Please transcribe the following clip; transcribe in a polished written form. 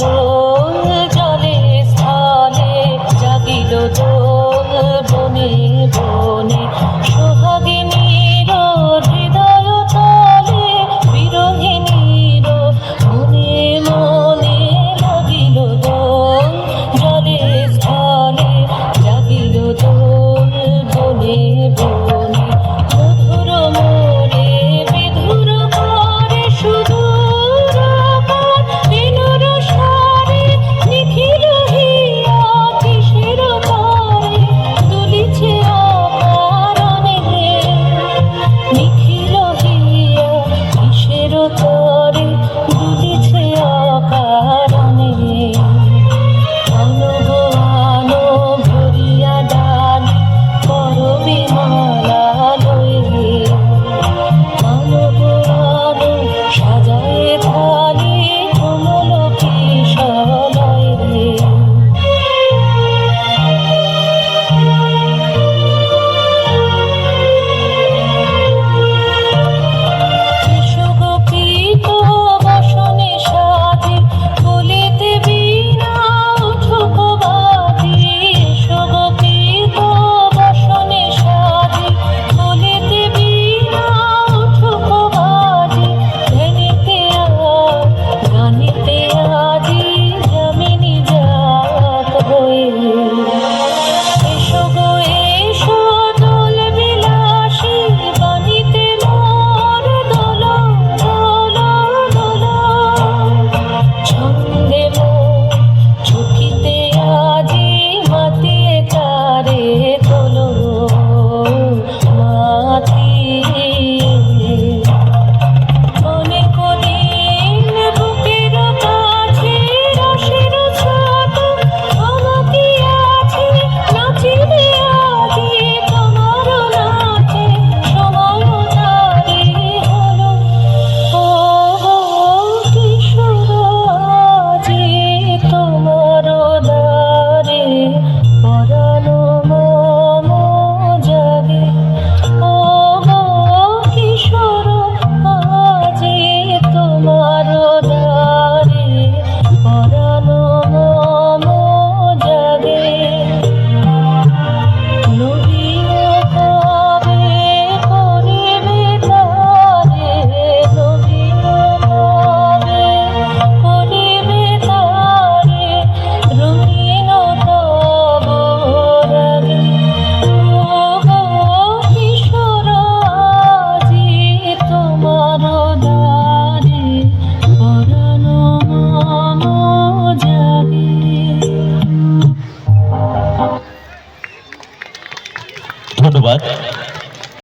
দোল জলে স্থলে, জাগিল দোল বনে বনে। সোহাগিনীর হৃদয় তলে, বিরহিণীর মনে মনে লাগিল দোল জলে স্থলে, জাগিল দোল বনে বনে। মধুর মোরে বিধুর করে সুদূর পার, বিনুর সারে নিখিল হিয়া কিসের তারে দুলিছে অকারণে। নিখিল হিয়া কিসের তারে দুলিছে অকারণে। আনব আনো ভরিয়া ডালি করবি মালা লয়ে। আনব আনো সাজায়ে থালি কোমল কিশলয়ে। এসো গো প্রীত বসনে সাজে, বলিতে বীণা উঠুক বাজে। এসো গো প্রীত বসনে সাজে, বলিতে বীণা উঠুক বাজে। ধ্যানিতে গানিতে আজি যামিনী জাত হয়ে। এসো গো এসো দোল বিলাসী, বানিতে মোর দোল দোল দোল। ছন্দে মোর চকিতে আজি মাতিয়ে তারে তোলো মাতিয়ে। অনেক দিন বুকের কাছে রসের ছাত আমাকিয়াছে, নাচিবে আজি তোমার নাচে সময় তারে হলো। ও গো কিশোর আজি তোমার দ্বারে, পরাণ মম জাগে। ও গো কিশোর আজি তোমার দ্বারে, পরাণ মম জাগে। নবীন কবে করিবে তারে, নবীন কবে করিবে তারে, রঙিন তব রাগে। ও গো কিশোর আজি তোমার দ্বারে, পরাণ মম জাগে। ধন্যবাদ।